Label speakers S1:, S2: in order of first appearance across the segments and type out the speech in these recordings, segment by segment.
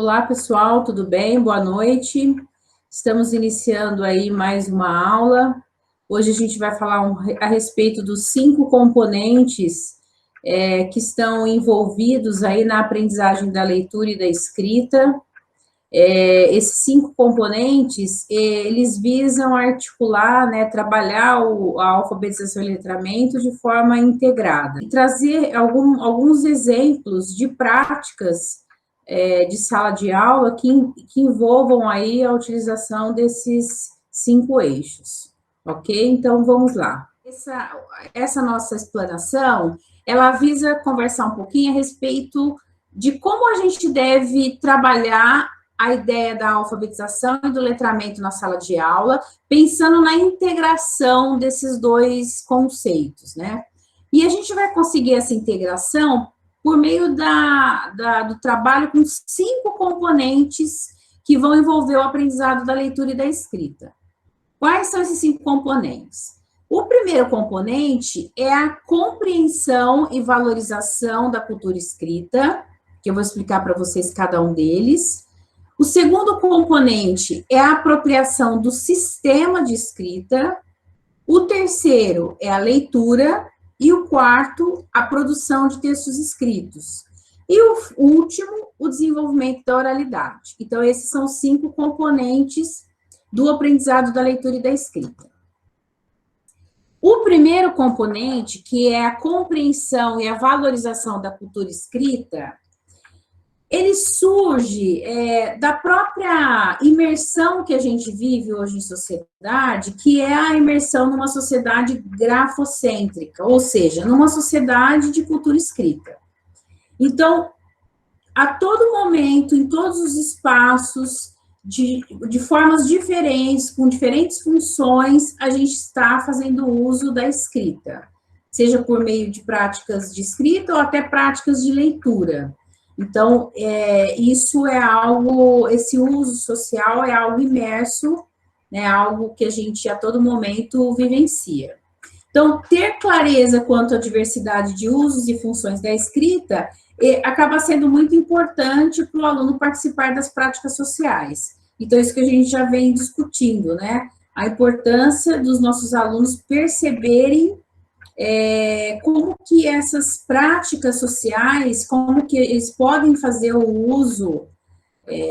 S1: Olá, pessoal, tudo bem? Boa noite. Estamos iniciando aí mais uma aula. Hoje a gente vai falar a respeito dos 5 componentes que estão envolvidos aí na aprendizagem da leitura e da escrita. Esses 5 componentes, eles visam articular, né, trabalhar a alfabetização e letramento de forma integrada. E trazer alguns exemplos de práticas de sala de aula que envolvam aí a utilização desses 5 eixos, ok? Então, vamos lá. Essa nossa explanação, ela visa conversar um pouquinho a respeito de como a gente deve trabalhar a ideia da alfabetização e do letramento na sala de aula, pensando na integração desses dois conceitos, né? E a gente vai conseguir essa integração por meio do trabalho com 5 componentes que vão envolver o aprendizado da leitura e da escrita. Quais são esses 5 componentes? O primeiro componente é a compreensão e valorização da cultura escrita, que eu vou explicar para vocês cada um deles. O segundo componente é a apropriação do sistema de escrita. O terceiro é a leitura. E o quarto, a produção de textos escritos. E o último, o desenvolvimento da oralidade. Então, esses são os 5 componentes do aprendizado da leitura e da escrita. O primeiro componente, que é a compreensão e a valorização da cultura escrita, ele surge da própria imersão que a gente vive hoje em sociedade, que é a imersão numa sociedade grafocêntrica, ou seja, numa sociedade de cultura escrita. Então, a todo momento, em todos os espaços, de formas diferentes, com diferentes funções, a gente está fazendo uso da escrita, seja por meio de práticas de escrita ou até práticas de leitura. Então, isso é algo, esse uso social é algo imerso, né, algo que a gente a todo momento vivencia. Então, ter clareza quanto à diversidade de usos e funções da escrita acaba sendo muito importante para o aluno participar das práticas sociais. Então, isso que a gente já vem discutindo, né? A importância dos nossos alunos perceberem como que essas práticas sociais, como que eles podem fazer o uso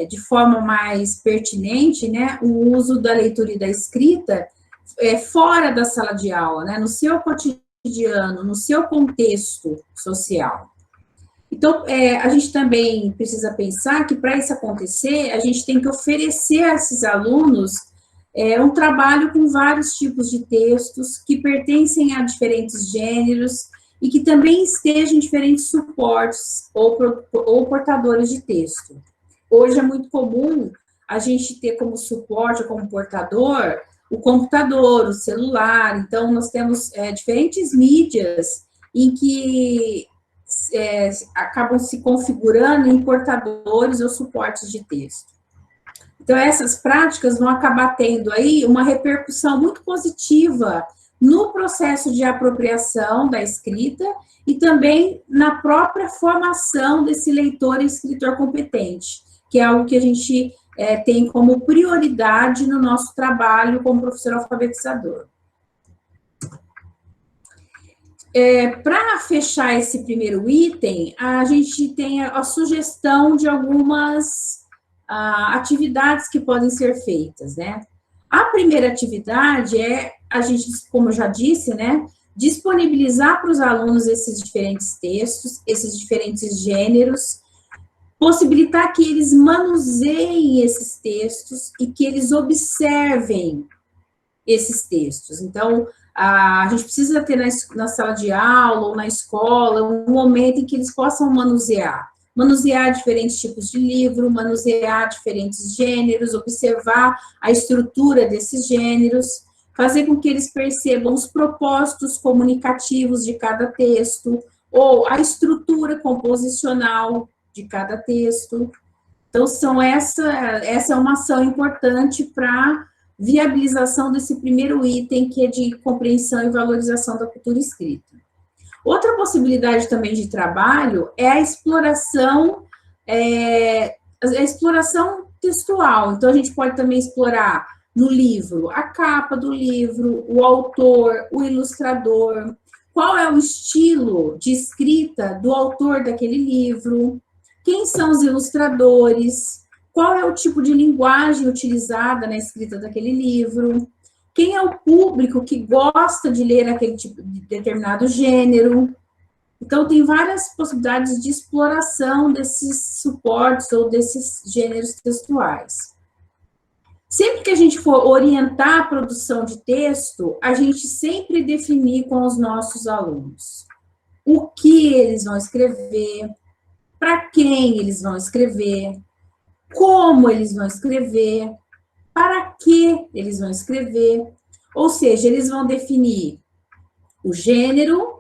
S1: de forma mais pertinente, né, o uso da leitura e da escrita fora da sala de aula, né, no seu cotidiano, no seu contexto social. Então, a gente também precisa pensar que para isso acontecer, a gente tem que oferecer a esses alunos um trabalho com vários tipos de textos que pertencem a diferentes gêneros e que também estejam em diferentes suportes ou portadores de texto. Hoje é muito comum a gente ter como suporte, como portador, o computador, o celular. Então, nós temos diferentes mídias em que acabam se configurando em portadores ou suportes de texto. Então, essas práticas vão acabar tendo aí uma repercussão muito positiva no processo de apropriação da escrita e também na própria formação desse leitor e escritor competente, que é algo que a gente tem como prioridade no nosso trabalho como professor alfabetizador. Para fechar esse primeiro item, a gente tem a sugestão de algumas atividades que podem ser feitas, né? A primeira atividade a gente, como eu já disse, né, disponibilizar para os alunos esses diferentes textos, esses diferentes gêneros, possibilitar que eles manuseiem esses textos e que eles observem esses textos. Então, a gente precisa ter na sala de aula ou na escola um momento em que eles possam manusear diferentes tipos de livro, manusear diferentes gêneros, observar a estrutura desses gêneros, fazer com que eles percebam os propósitos comunicativos de cada texto, ou a estrutura composicional de cada texto. Então, essa é uma ação importante para viabilização desse primeiro item, que é de compreensão e valorização da cultura escrita. Outra possibilidade também de trabalho é a exploração a exploração textual. Então, a gente pode também explorar no livro a capa do livro, o autor, o ilustrador, qual é o estilo de escrita do autor daquele livro, quem são os ilustradores, qual é o tipo de linguagem utilizada na escrita daquele livro, quem é o público que gosta de ler aquele tipo de determinado gênero. Então, tem várias possibilidades de exploração desses suportes ou desses gêneros textuais. Sempre que a gente for orientar a produção de texto, a gente sempre definir com os nossos alunos o que eles vão escrever, para quem eles vão escrever, como eles vão escrever, para que eles vão escrever. Ou seja, eles vão definir o gênero,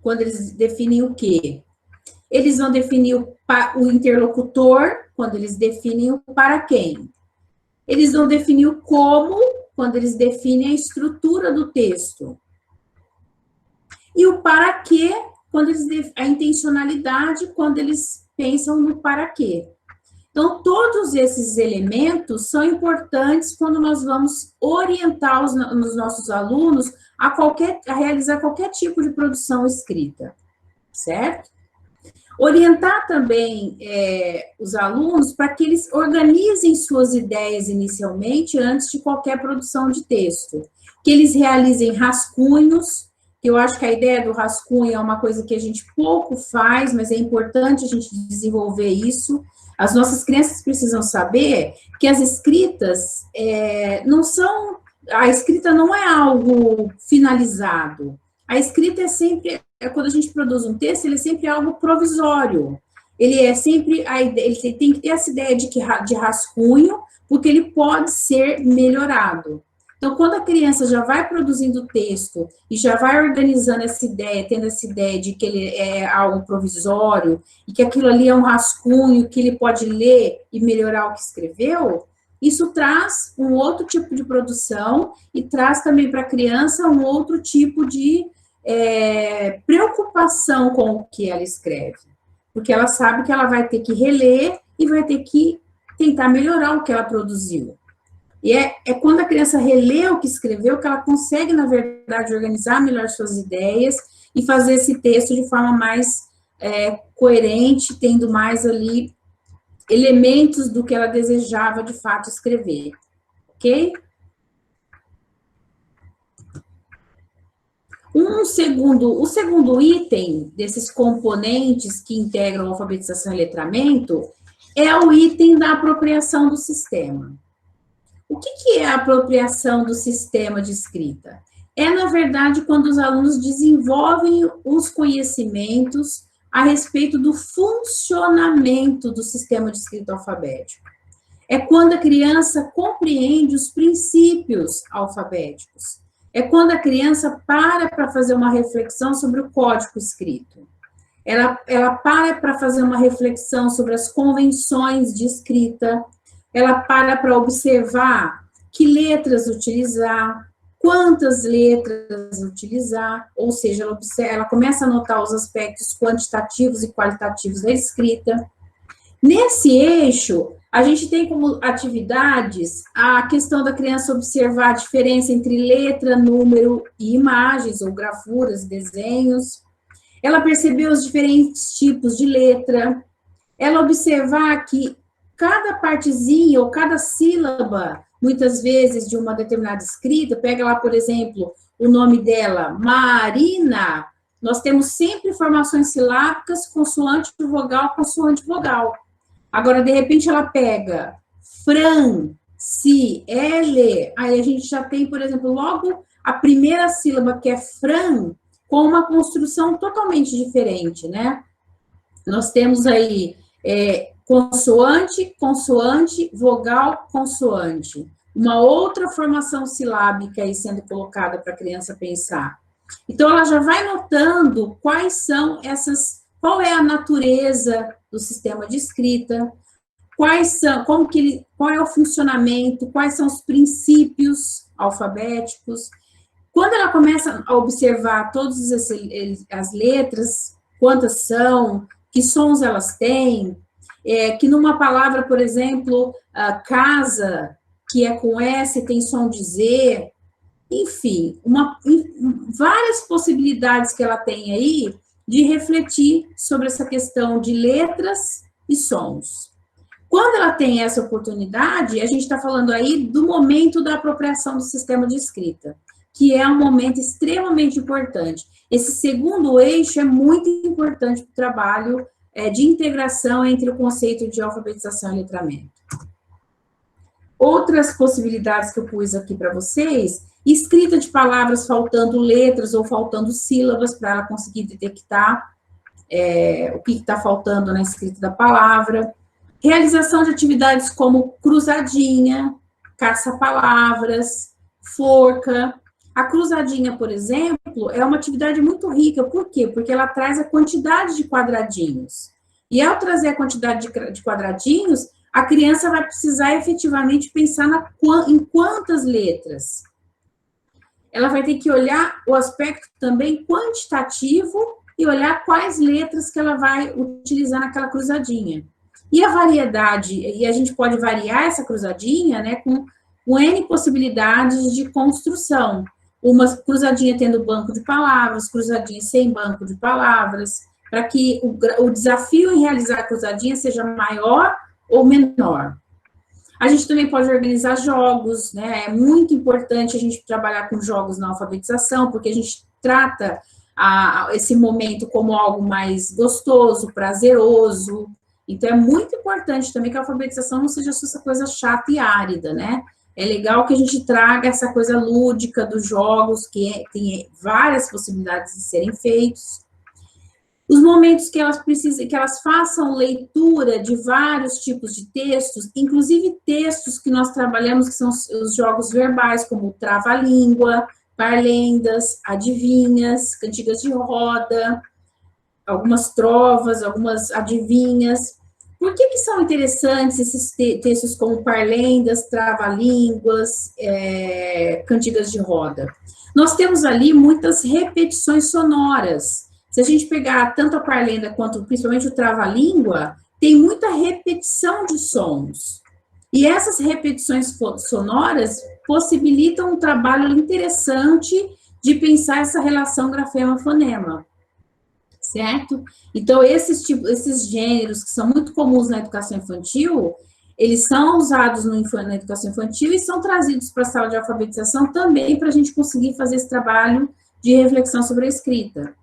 S1: quando eles definem o quê? Eles vão definir o interlocutor, quando eles definem o para quem. Eles vão definir o como, quando eles definem a estrutura do texto. E o para quê, quando eles a intencionalidade, quando eles pensam no para quê. Então, todos esses elementos são importantes quando nós vamos orientar os nossos alunos a realizar qualquer tipo de produção escrita, certo? Orientar também os alunos para que eles organizem suas ideias inicialmente antes de qualquer produção de texto, que eles realizem rascunhos, que eu acho que a ideia do rascunho é uma coisa que a gente pouco faz, mas é importante a gente desenvolver isso. As nossas crianças precisam saber que as escritas não são... A escrita não é algo finalizado. A escrita é sempre... Quando a gente produz um texto, ele é sempre algo provisório. Ele é sempre... Ele tem que ter essa ideia de rascunho, porque ele pode ser melhorado. Então, quando a criança já vai produzindo o texto e já vai organizando essa ideia, tendo essa ideia de que ele é algo provisório e que aquilo ali é um rascunho que ele pode ler e melhorar o que escreveu, isso traz um outro tipo de produção e traz também para a criança um outro tipo de preocupação com o que ela escreve. Porque ela sabe que ela vai ter que reler e vai ter que tentar melhorar o que ela produziu. E é quando a criança relê o que escreveu que ela consegue, na verdade, organizar melhor suas ideias e fazer esse texto de forma mais coerente, tendo mais ali elementos do que ela desejava, de fato, escrever. Ok? O segundo item desses componentes que integram a alfabetização e letramento é o item da apropriação do sistema. O que é a apropriação do sistema de escrita? É, na verdade, quando os alunos desenvolvem os conhecimentos a respeito do funcionamento do sistema de escrita alfabético. É quando a criança compreende os princípios alfabéticos. É quando a criança para fazer uma reflexão sobre o código escrito. Ela para fazer uma reflexão sobre as convenções de escrita. Ela para observar que letras utilizar, quantas letras utilizar, ou seja, ela começa a notar os aspectos quantitativos e qualitativos da escrita. Nesse eixo, a gente tem como atividades a questão da criança observar a diferença entre letra, número e imagens, ou gravuras, desenhos. Ela perceber os diferentes tipos de letra. Ela observar que cada partezinha ou cada sílaba, muitas vezes, de uma determinada escrita, pega lá, por exemplo, o nome dela, Marina, nós temos sempre formações silábicas, consoante vogal, consoante vogal. Agora, de repente, ela pega Fran, Si, L, aí a gente já tem, por exemplo, logo a primeira sílaba, que é Fran, com uma construção totalmente diferente, né? Nós temos aí consoante, consoante, vogal, consoante. Uma outra formação silábica aí sendo colocada para a criança pensar. Então, ela já vai notando quais são qual é a natureza do sistema de escrita, qual é o funcionamento, quais são os princípios alfabéticos. Quando ela começa a observar todas as letras, quantas são, que sons elas têm, que numa palavra, por exemplo, casa, que é com S, tem som de Z, enfim, várias possibilidades que ela tem aí de refletir sobre essa questão de letras e sons. Quando ela tem essa oportunidade, a gente está falando aí do momento da apropriação do sistema de escrita, que é um momento extremamente importante. Esse segundo eixo é muito importante para o trabalho de integração entre o conceito de alfabetização e letramento. Outras possibilidades que eu pus aqui para vocês, escrita de palavras faltando letras ou faltando sílabas para ela conseguir detectar o que está faltando na escrita da palavra. Realização de atividades como cruzadinha, caça-palavras, forca. A cruzadinha, por exemplo, é uma atividade muito rica. Por quê? Porque ela traz a quantidade de quadradinhos. E ao trazer a quantidade de quadradinhos, a criança vai precisar efetivamente pensar em quantas letras. Ela vai ter que olhar o aspecto também quantitativo e olhar quais letras que ela vai utilizar naquela cruzadinha. E a variedade, e a gente pode variar essa cruzadinha, né, com N possibilidades de construção. Uma cruzadinha tendo banco de palavras, cruzadinha sem banco de palavras, para que o desafio em realizar a cruzadinha seja maior ou menor. A gente também pode organizar jogos, né? É muito importante a gente trabalhar com jogos na alfabetização, porque a gente trata esse momento como algo mais gostoso, prazeroso. Então, é muito importante também que a alfabetização não seja essa coisa chata e árida, né? É legal que a gente traga essa coisa lúdica dos jogos, que tem várias possibilidades de serem feitos. Os momentos que elas precisam, que elas façam leitura de vários tipos de textos, inclusive textos que nós trabalhamos, que são os jogos verbais, como trava-língua, parlendas, adivinhas, cantigas de roda, algumas trovas, algumas adivinhas. Por que são interessantes esses textos como parlendas, trava-línguas, cantigas de roda? Nós temos ali muitas repetições sonoras. Se a gente pegar tanto a parlenda quanto principalmente o trava-língua, tem muita repetição de sons. E essas repetições sonoras possibilitam um trabalho interessante de pensar essa relação grafema-fonema. Certo? Então, esses gêneros que são muito comuns na educação infantil, eles são usados na educação infantil e são trazidos para a sala de alfabetização também para a gente conseguir fazer esse trabalho de reflexão sobre a escrita.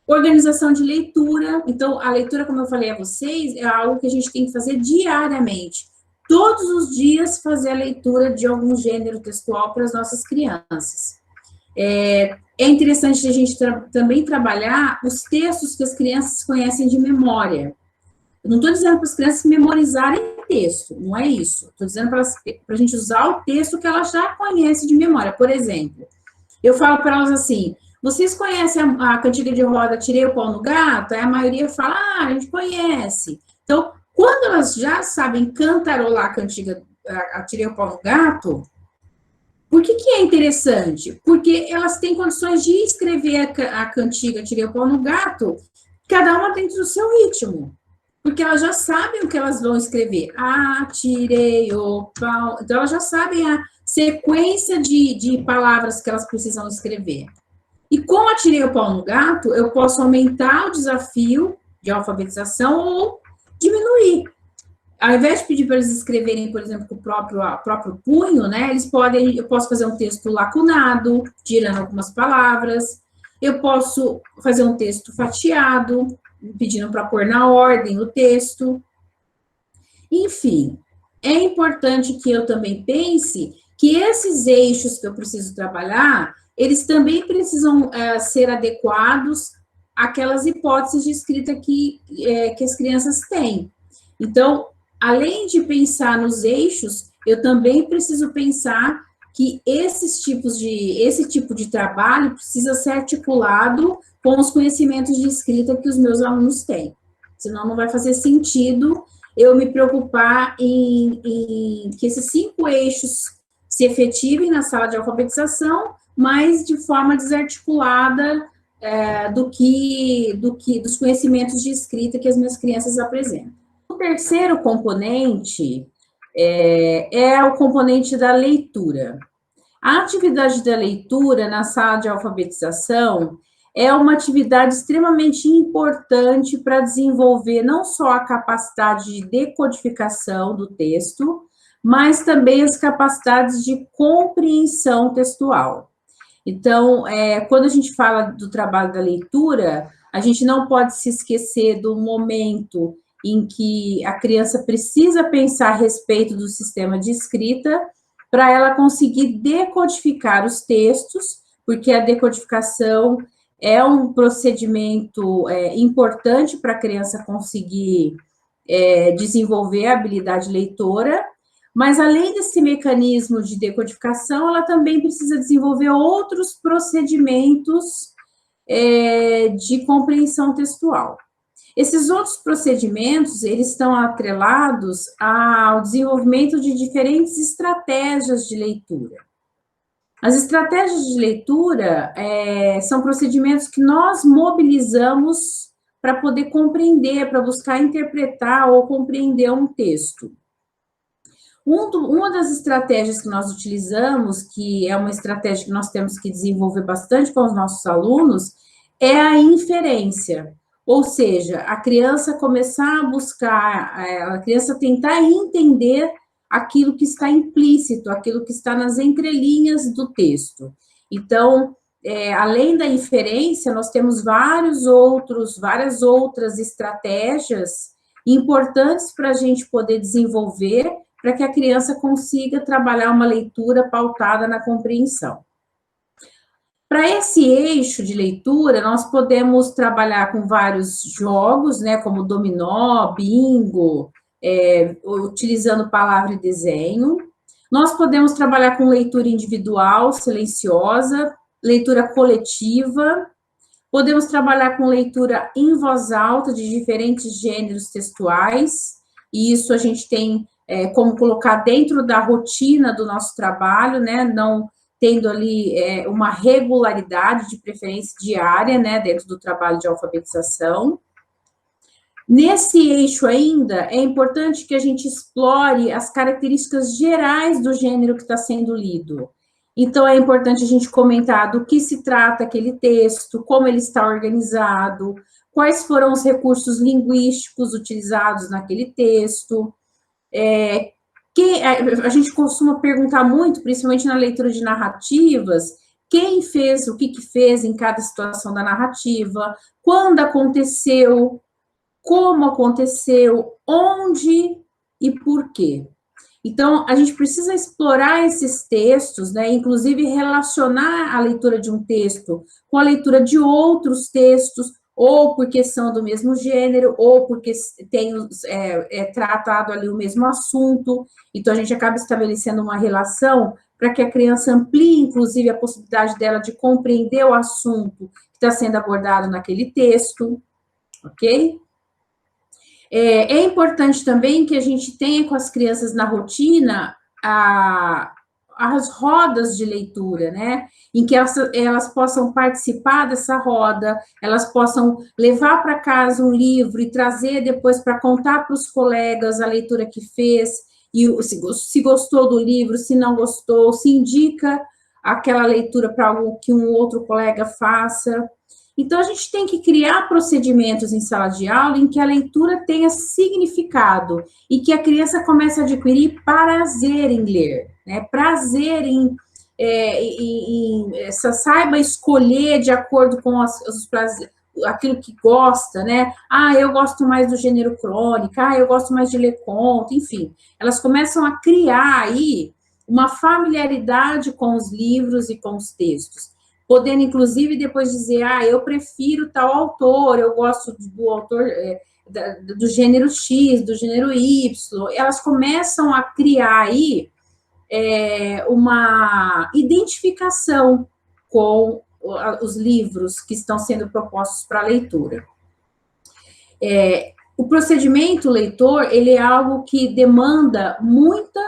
S1: Organização de leitura. Então, a leitura, como eu falei a vocês, é algo que a gente tem que fazer diariamente. Todos os dias fazer a leitura de algum gênero textual para as nossas crianças. É interessante a gente também trabalhar os textos que as crianças conhecem de memória. Eu não estou dizendo para as crianças memorizarem texto, não é isso. Estou dizendo para a gente usar o texto que elas já conhecem de memória. Por exemplo, eu falo para elas assim, vocês conhecem a cantiga de roda Tirei o Pau no Gato? Aí a maioria fala, a gente conhece. Então, quando elas já sabem cantarolar a cantiga Tirei o Pau no Gato, por que é interessante? Porque elas têm condições de escrever a cantiga Tirei o Pau no Gato, cada uma dentro do seu ritmo. Porque elas já sabem o que elas vão escrever. Tirei o pau. Então, elas já sabem a sequência de palavras que elas precisam escrever. E com Tirei o Pau no Gato, eu posso aumentar o desafio de alfabetização ou diminuir. Ao invés de pedir para eles escreverem, por exemplo, com o próprio punho, né, eu posso fazer um texto lacunado, tirando algumas palavras, eu posso fazer um texto fatiado, pedindo para pôr na ordem o texto. Enfim, é importante que eu também pense que esses eixos que eu preciso trabalhar, eles também precisam ser adequados àquelas hipóteses de escrita que as crianças têm. Então, além de pensar nos eixos, eu também preciso pensar que esse tipo de trabalho precisa ser articulado com os conhecimentos de escrita que os meus alunos têm. Senão não vai fazer sentido eu me preocupar em que esses 5 eixos se efetivem na sala de alfabetização, mas de forma desarticulada dos conhecimentos de escrita que as minhas crianças apresentam. terceiro componente é o componente da leitura. A atividade da leitura na sala de alfabetização é uma atividade extremamente importante para desenvolver não só a capacidade de decodificação do texto, mas também as capacidades de compreensão textual. Então, quando a gente fala do trabalho da leitura, a gente não pode se esquecer do momento em que a criança precisa pensar a respeito do sistema de escrita para ela conseguir decodificar os textos, porque a decodificação é um procedimento importante para a criança conseguir desenvolver a habilidade leitora, mas além desse mecanismo de decodificação, ela também precisa desenvolver outros procedimentos de compreensão textual. Esses outros procedimentos, eles estão atrelados ao desenvolvimento de diferentes estratégias de leitura. As estratégias de leitura são procedimentos que nós mobilizamos para poder compreender, para buscar interpretar ou compreender um texto. Uma das estratégias que nós utilizamos, que é uma estratégia que nós temos que desenvolver bastante com os nossos alunos, é a inferência. Ou seja, a criança começar a buscar, a criança tentar entender aquilo que está implícito, aquilo que está nas entrelinhas do texto. Então, além da inferência, nós temos várias outras estratégias importantes para a gente poder desenvolver, para que a criança consiga trabalhar uma leitura pautada na compreensão. Para esse eixo de leitura, nós podemos trabalhar com vários jogos, né, como dominó, bingo, utilizando palavra e desenho. Nós podemos trabalhar com leitura individual, silenciosa, leitura coletiva. Podemos trabalhar com leitura em voz alta de diferentes gêneros textuais, e isso a gente tem como colocar dentro da rotina do nosso trabalho, né, não tendo ali uma regularidade, de preferência diária, né, dentro do trabalho de alfabetização. Nesse eixo ainda, é importante que a gente explore as características gerais do gênero que está sendo lido. Então, é importante a gente comentar do que se trata aquele texto, como ele está organizado, quais foram os recursos linguísticos utilizados naquele texto. A gente costuma perguntar muito, principalmente na leitura de narrativas, quem fez, o que fez em cada situação da narrativa, quando aconteceu, como aconteceu, onde e por quê. Então, a gente precisa explorar esses textos, né, inclusive relacionar a leitura de um texto com a leitura de outros textos, ou porque são do mesmo gênero, ou porque tem tratado ali o mesmo assunto. Então, a gente acaba estabelecendo uma relação para que a criança amplie, inclusive, a possibilidade dela de compreender o assunto que está sendo abordado naquele texto, ok? É importante também que a gente tenha com as crianças na rotina as rodas de leitura, né? Em que elas possam participar dessa roda, elas possam levar para casa um livro e trazer depois para contar para os colegas a leitura que fez, e se gostou do livro, se não gostou, se indica aquela leitura para algo que um outro colega faça. Então, a gente tem que criar procedimentos em sala de aula em que a leitura tenha significado e que a criança comece a adquirir prazer em ler, né? Prazer saiba escolher de acordo com aquilo que gosta, né? Eu gosto mais do gênero crônica, eu gosto mais de ler conto, enfim. Elas começam a criar aí uma familiaridade com os livros e com os textos, podendo, inclusive, depois dizer, eu prefiro tal autor, eu gosto do autor do gênero X, do gênero Y. Elas começam a criar aí uma identificação com os livros que estão sendo propostos para leitura. O procedimento leitor, ele é algo que demanda muita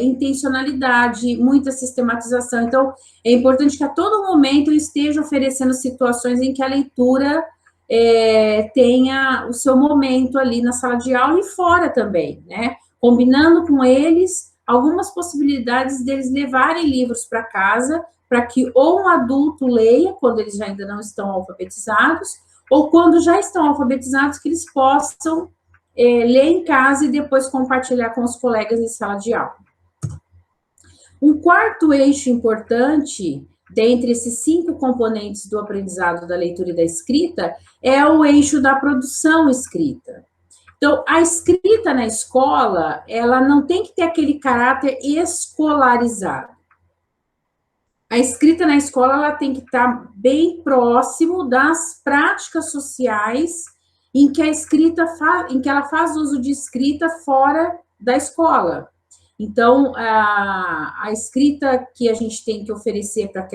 S1: intencionalidade, muita sistematização. Então, é importante que a todo momento eu esteja oferecendo situações em que a leitura tenha o seu momento ali na sala de aula e fora também, né? Combinando com eles algumas possibilidades deles levarem livros para casa, para que ou um adulto leia, quando eles ainda não estão alfabetizados, ou quando já estão alfabetizados, que eles possam ler em casa e depois compartilhar com os colegas em sala de aula. Um quarto eixo importante, dentre esses 5 componentes do aprendizado da leitura e da escrita, é o eixo da produção escrita. Então, a escrita na escola, ela não tem que ter aquele caráter escolarizado. A escrita na escola, ela tem que estar bem próximo das práticas sociais em que ela faz uso de escrita fora da escola. Então, a escrita que a gente tem que oferecer para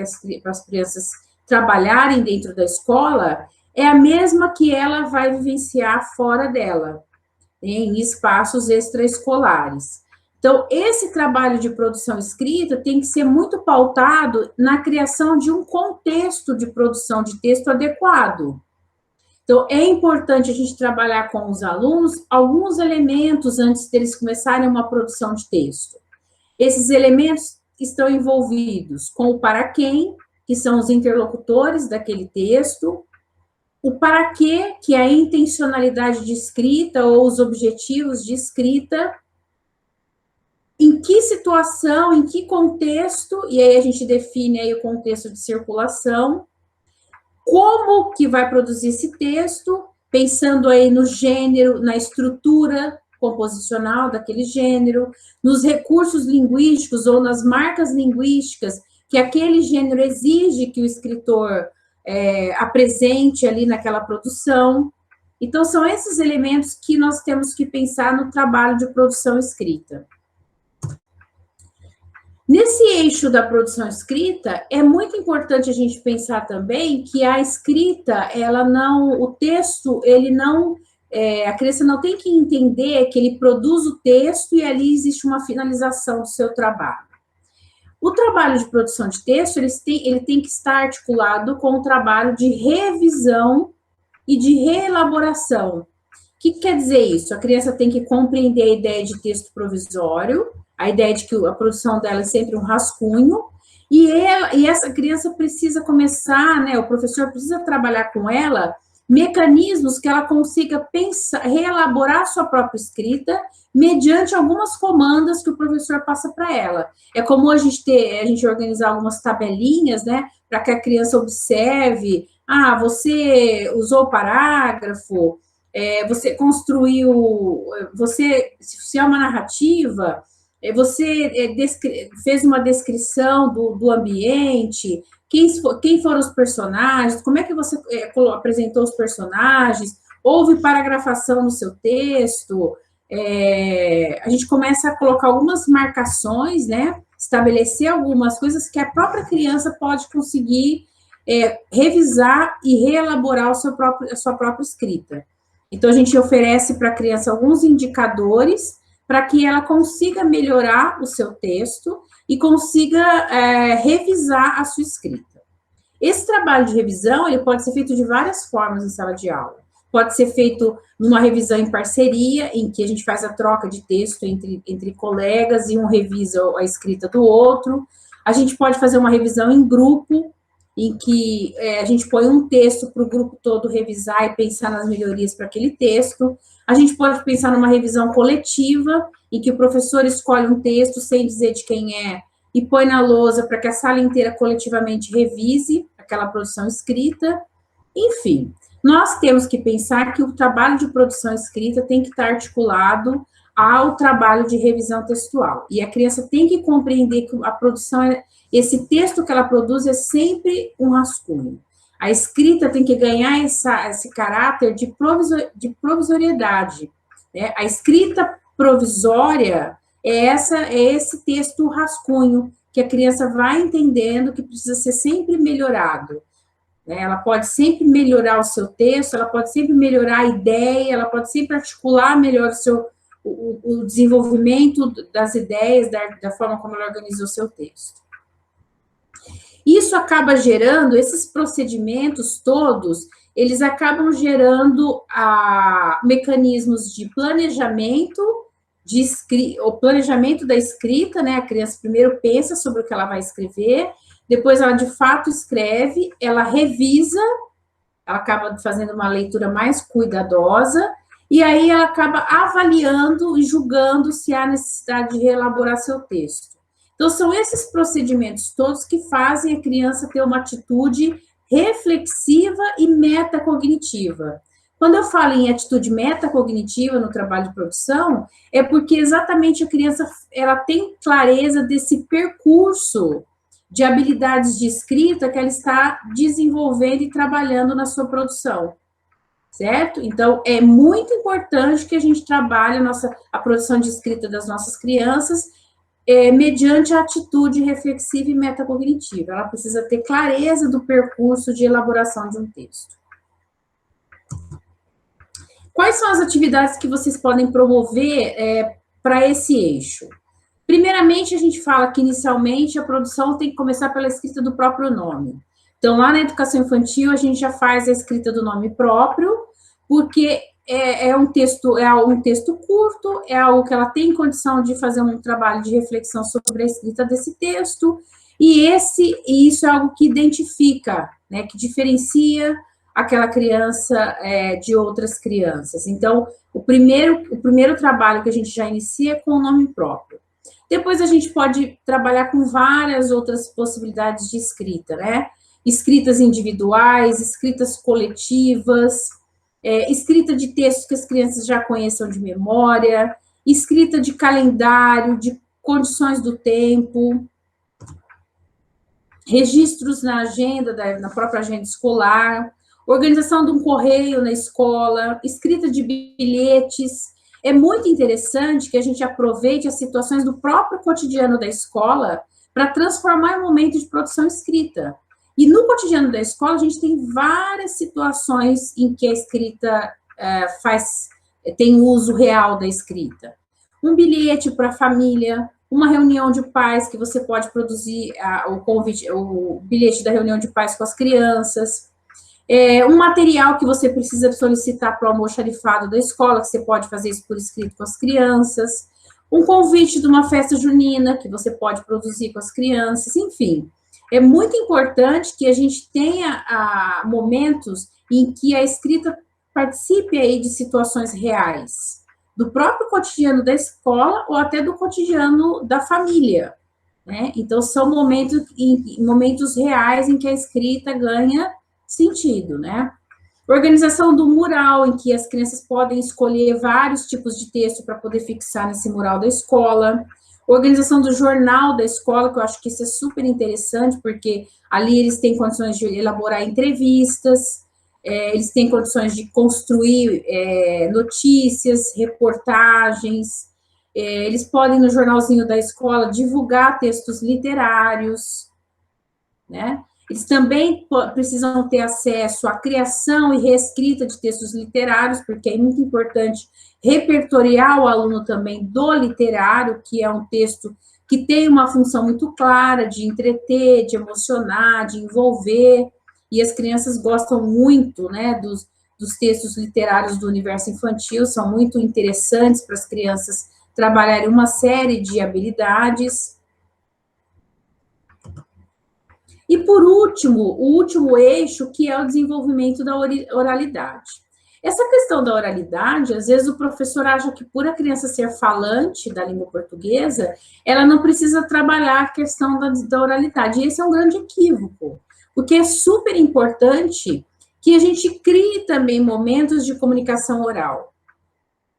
S1: as crianças trabalharem dentro da escola é a mesma que ela vai vivenciar fora dela, em espaços extraescolares. Então, esse trabalho de produção escrita tem que ser muito pautado na criação de um contexto de produção de texto adequado. Então, é importante a gente trabalhar com os alunos alguns elementos antes deles começarem uma produção de texto. Esses elementos estão envolvidos com o para quem, que são os interlocutores daquele texto, o para quê, que é a intencionalidade de escrita ou os objetivos de escrita, em que situação, em que contexto, e aí a gente define aí o contexto de circulação, como que vai produzir esse texto, pensando aí no gênero, na estrutura composicional daquele gênero, nos recursos linguísticos ou nas marcas linguísticas que aquele gênero exige que o escritor apresente ali naquela produção. Então, são esses elementos que nós temos que pensar no trabalho de produção escrita. Nesse eixo da produção escrita, é muito importante a gente pensar também que a escrita, o texto, a criança não tem que entender que ele produz o texto e ali existe uma finalização do seu trabalho. O trabalho de produção de texto, ele tem que estar articulado com o trabalho de revisão e de reelaboração. O que quer dizer isso? A criança tem que compreender a ideia de texto provisório, a ideia de que a produção dela é sempre um rascunho, e essa criança precisa começar, né, o professor precisa trabalhar com ela mecanismos que ela consiga pensar, reelaborar a sua própria escrita mediante algumas comandas que o professor passa para ela. É comum a gente organizar algumas tabelinhas, né, para que a criança observe, você usou o parágrafo, você construiu, se é uma narrativa, você fez uma descrição do ambiente, quem foram os personagens, como é que você apresentou os personagens, houve paragrafação no seu texto, a gente começa a colocar algumas marcações, né, estabelecer algumas coisas que a própria criança pode conseguir revisar e reelaborar a sua própria escrita. Então, a gente oferece para a criança alguns indicadores para que ela consiga melhorar o seu texto e consiga revisar a sua escrita. Esse trabalho de revisão, ele pode ser feito de várias formas em sala de aula. Pode ser feito numa revisão em parceria, em que a gente faz a troca de texto entre colegas e um revisa a escrita do outro. A gente pode fazer uma revisão em grupo, em que a gente põe um texto para o grupo todo revisar e pensar nas melhorias para aquele texto. A gente pode pensar numa revisão coletiva, em que o professor escolhe um texto sem dizer de quem é e põe na lousa para que a sala inteira coletivamente revise aquela produção escrita. Enfim, nós temos que pensar que o trabalho de produção escrita tem que estar articulado ao trabalho de revisão textual. E a criança tem que compreender que a produção, esse texto que ela produz é sempre um rascunho. A escrita tem que ganhar esse caráter de provisoriedade, né? A escrita provisória é esse texto rascunho, que a criança vai entendendo que precisa ser sempre melhorado. Ela pode sempre melhorar o seu texto, ela pode sempre melhorar a ideia, ela pode sempre articular melhor o desenvolvimento das ideias, da forma como ela organiza o seu texto. Isso acaba gerando esses procedimentos todos, eles acabam gerando mecanismos de planejamento, o planejamento da escrita, né? A criança primeiro pensa sobre o que ela vai escrever, depois ela de fato escreve, ela revisa, ela acaba fazendo uma leitura mais cuidadosa, e aí ela acaba avaliando e julgando se há necessidade de reelaborar seu texto. Então, são esses procedimentos todos que fazem a criança ter uma atitude reflexiva e metacognitiva. Quando eu falo em atitude metacognitiva no trabalho de produção, é porque exatamente a criança ela tem clareza desse percurso de habilidades de escrita que ela está desenvolvendo e trabalhando na sua produção, certo? Então, é muito importante que a gente trabalhe a produção de escrita das nossas crianças mediante a atitude reflexiva e metacognitiva. Ela precisa ter clareza do percurso de elaboração de um texto. Quais são as atividades que vocês podem promover para esse eixo? Primeiramente, a gente fala que, inicialmente, a produção tem que começar pela escrita do próprio nome. Então, lá na educação infantil, a gente já faz a escrita do nome próprio, porque é um texto curto, é algo que ela tem condição de fazer um trabalho de reflexão sobre a escrita desse texto, e isso é algo que identifica, né, que diferencia aquela criança de outras crianças. Então, o primeiro trabalho que a gente já inicia é com o nome próprio. Depois a gente pode trabalhar com várias outras possibilidades de escrita, né? Escritas individuais, escritas coletivas, escrita de textos que as crianças já conheçam de memória, escrita de calendário, de condições do tempo, registros na agenda, na própria agenda escolar, organização de um correio na escola, escrita de bilhetes. É muito interessante que a gente aproveite as situações do próprio cotidiano da escola para transformar em momento de produção escrita. E no cotidiano da escola, a gente tem várias situações em que a escrita tem o uso real da escrita. Um bilhete para a família, uma reunião de pais que você pode produzir o bilhete da reunião de pais com as crianças, um material que você precisa solicitar para o almoxarifado da escola, que você pode fazer isso por escrito com as crianças, um convite de uma festa junina, que você pode produzir com as crianças, enfim. É muito importante que a gente tenha momentos em que a escrita participe aí de situações reais, do próprio cotidiano da escola ou até do cotidiano da família, né? Então, são momentos reais em que a escrita ganha sentido, né? Organização do mural, em que as crianças podem escolher vários tipos de texto para poder fixar nesse mural da escola. Organização do jornal da escola, que eu acho que isso é super interessante, porque ali eles têm condições de elaborar entrevistas, eles têm condições de construir notícias, reportagens, eles podem, no jornalzinho da escola, divulgar textos literários, né? Eles também precisam ter acesso à criação e reescrita de textos literários, porque é muito importante repertoriar o aluno também do literário, que é um texto que tem uma função muito clara de entreter, de emocionar, de envolver, e as crianças gostam muito, né, dos textos literários do universo infantil, são muito interessantes para as crianças trabalharem uma série de habilidades. E, por último, o último eixo, que é o desenvolvimento da oralidade. Essa questão da oralidade, às vezes o professor acha que por a criança ser falante da língua portuguesa, ela não precisa trabalhar a questão da oralidade. E esse é um grande equívoco, porque é super importante que a gente crie também momentos de comunicação oral.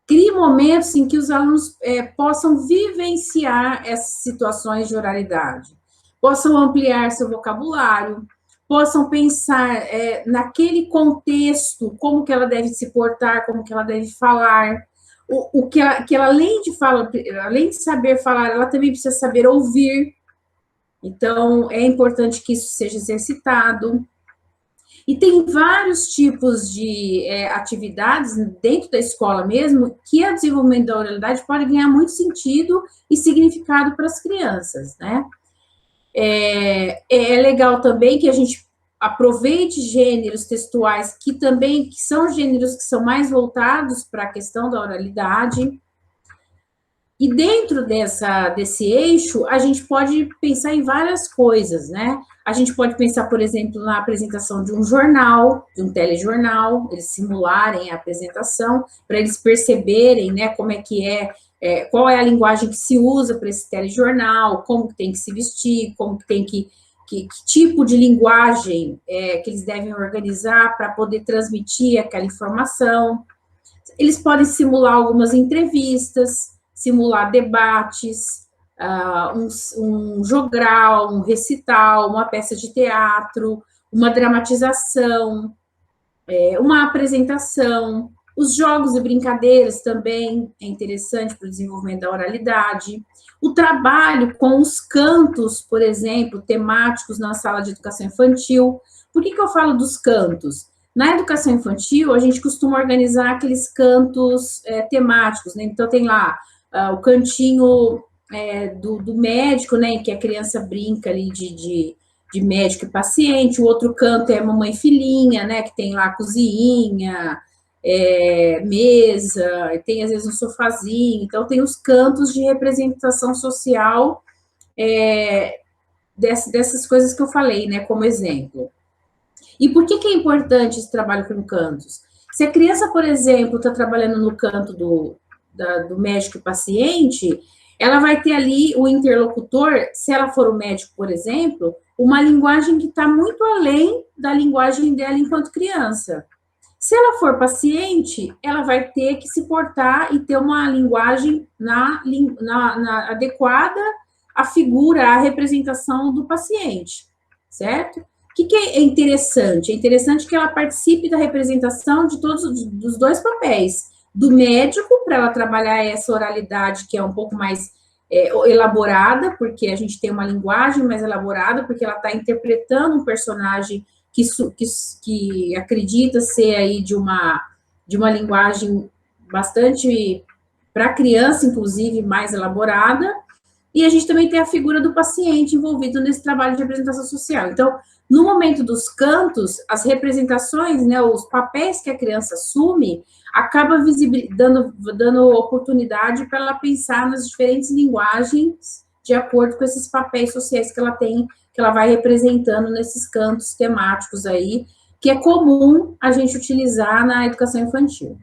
S1: Crie momentos em que os alunos possam vivenciar essas situações de oralidade, possam ampliar seu vocabulário, possam pensar naquele contexto, como que ela deve se portar, como que ela deve falar, que ela, além de saber falar, ela também precisa saber ouvir. Então, é importante que isso seja exercitado. E tem vários tipos de atividades dentro da escola mesmo, que o desenvolvimento da oralidade pode ganhar muito sentido e significado para as crianças, né? É legal também que a gente aproveite gêneros textuais que são gêneros que são mais voltados para a questão da oralidade. E dentro desse eixo, a gente pode pensar em várias coisas, né? A gente pode pensar, por exemplo, na apresentação de um jornal, de um telejornal, eles simularem a apresentação, para eles perceberem, né, como é que qual é a linguagem que se usa para esse telejornal, como que tem que se vestir, como que tem que tipo de linguagem que eles devem organizar para poder transmitir aquela informação. Eles podem simular algumas entrevistas, simular debates, um jogral, um recital, uma peça de teatro, uma dramatização, uma apresentação. Os jogos e brincadeiras também é interessante para o desenvolvimento da oralidade. O trabalho com os cantos, por exemplo, temáticos na sala de educação infantil. Por que eu falo dos cantos? Na educação infantil, a gente costuma organizar aqueles cantos temáticos, né? Então, tem lá o cantinho do médico, né? Que a criança brinca ali de médico e paciente. O outro canto é mamãe e filhinha, né? Que tem lá a cozinha, mesa, tem às vezes um sofazinho. Então, tem os cantos de representação social dessas coisas que eu falei, né? Como exemplo. E por que é importante esse trabalho com cantos? Se a criança, por exemplo, está trabalhando no canto do médico e paciente, ela vai ter ali o interlocutor, se ela for o médico, por exemplo, uma linguagem que está muito além da linguagem dela enquanto criança. Se ela for paciente, ela vai ter que se portar e ter uma linguagem adequada à figura, à representação do paciente, certo? O que é interessante? É interessante que ela participe da representação de todos os dois papéis. Do médico, para ela trabalhar essa oralidade que é um pouco mais elaborada, porque a gente tem uma linguagem mais elaborada, porque ela está interpretando um personagem que acredita ser aí de uma linguagem bastante, para criança, inclusive, mais elaborada. E a gente também tem a figura do paciente envolvido nesse trabalho de representação social. Então, no momento dos cantos, as representações, né, os papéis que a criança assume, acaba dando oportunidade para ela pensar nas diferentes linguagens de acordo com esses papéis sociais que ela tem, que ela vai representando nesses cantos temáticos aí, que é comum a gente utilizar na educação infantil.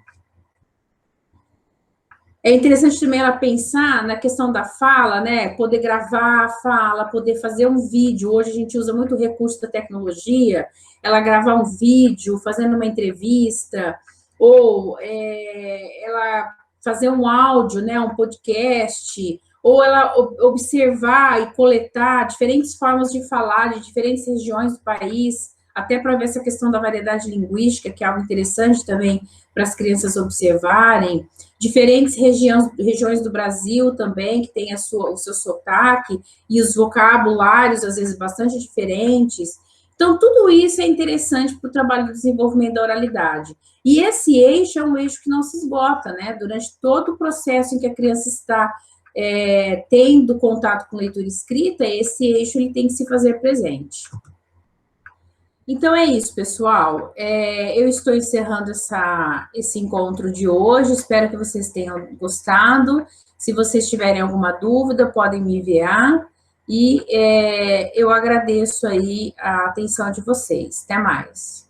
S1: É interessante também ela pensar na questão da fala, né? Poder gravar a fala, poder fazer um vídeo. Hoje a gente usa muito o recurso da tecnologia, ela gravar um vídeo, fazendo uma entrevista, ou ela fazer um áudio, né? Um podcast, ou ela observar e coletar diferentes formas de falar de diferentes regiões do país, até para ver essa questão da variedade linguística, que é algo interessante também para as crianças observarem. Diferentes regiões do Brasil também, que tem o seu sotaque, e os vocabulários, às vezes, bastante diferentes. Então, tudo isso é interessante para o trabalho do desenvolvimento da oralidade. E esse eixo é um eixo que não se esgota, né? Durante todo o processo em que a criança está tendo contato com leitura escrita, esse eixo ele tem que se fazer presente. Então, é isso, pessoal. Eu estou encerrando esse encontro de hoje. Espero que vocês tenham gostado. Se vocês tiverem alguma dúvida, podem me enviar. E eu agradeço aí a atenção de vocês. Até mais.